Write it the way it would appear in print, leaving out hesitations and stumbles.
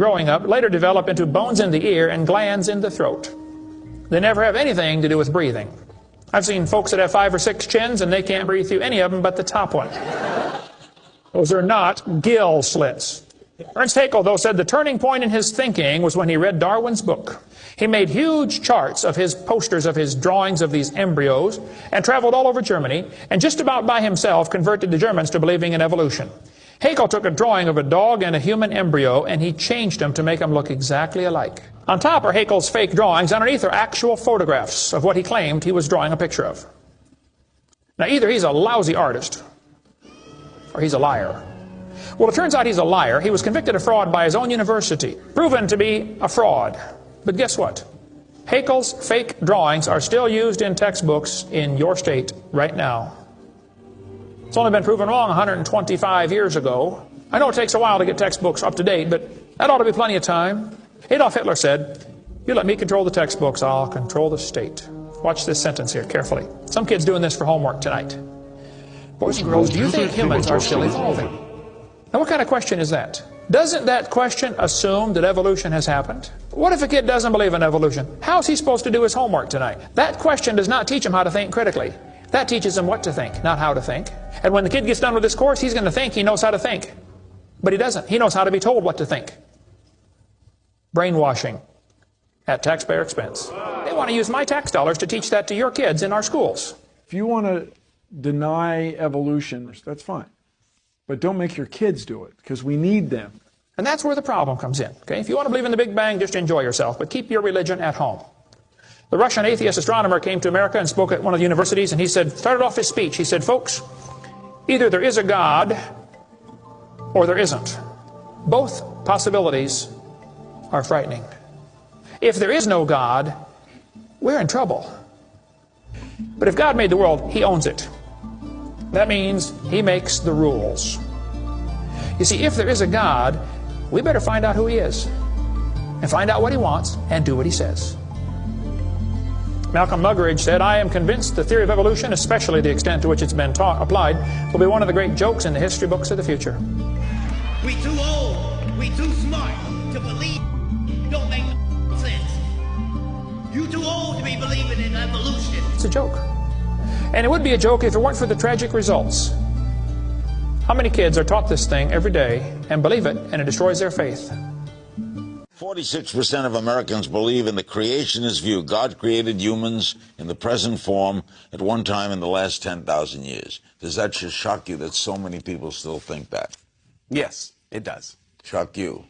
growing up later develop into bones in the ear and glands in the throat. They never have anything to do with breathing. I've seen folks that have 5 or 6 chins and they can't breathe through any of them but the top one. Those are not gill slits. Ernst Haeckel, though, said the turning point in his thinking was when he read Darwin's book. He made huge charts of his posters of his drawings of these embryos and traveled all over Germany and just about by himself converted the Germans to believing in evolution. Haeckel took a drawing of a dog and a human embryo and he changed them to make them look exactly alike. On top are Haeckel's fake drawings. Underneath are actual photographs of what he claimed he was drawing a picture of. Now either he's a lousy artist or he's a liar. Well, it turns out he's a liar. He was convicted of fraud by his own university, proven to be a fraud. But guess what? Haeckel's fake drawings are still used in textbooks in your state right now. It's only been proven wrong 125 years ago. I know it takes a while to get textbooks up to date, but that ought to be plenty of time. Adolf Hitler said, "You let me control the textbooks, I'll control the state." Watch this sentence here carefully. Some kid's doing this for homework tonight. Boys and girls, do you think humans are still evolving? Now what kind of question is that? Doesn't that question assume that evolution has happened? What if a kid doesn't believe in evolution? How's he supposed to do his homework tonight? That question does not teach him how to think critically. That teaches him what to think, not how to think. And when the kid gets done with this course, he's going to think he knows how to think. But he doesn't. He knows how to be told what to think. Brainwashing at taxpayer expense. They want to use my tax dollars to teach that to your kids in our schools. If you want to deny evolution, that's fine. But don't make your kids do it, because we need them. And that's where the problem comes in. Okay? If you want to believe in the Big Bang, just enjoy yourself, but keep your religion at home. The Russian atheist astronomer came to America and spoke at one of the universities, and he started off his speech, he said, "Folks, either there is a God or there isn't. Both possibilities are frightening. If there is no God, we're in trouble. But if God made the world, He owns it. That means He makes the rules. You see, if there is a God, we better find out who He is and find out what He wants and do what He says." Malcolm Muggeridge said, "I am convinced the theory of evolution, especially the extent to which it's been applied, will be one of the great jokes in the history books of the future." We too old, we too smart to believe. Don't make sense. You too old to be believing in evolution. It's a joke. And it would be a joke if it weren't for the tragic results. How many kids are taught this thing every day and believe it, and it destroys their faith? 46% of Americans believe in the creationist view. God created humans in the present form at one time in the last 10,000 years. Does that just shock you that so many people still think that? Yes, it does. Shock you?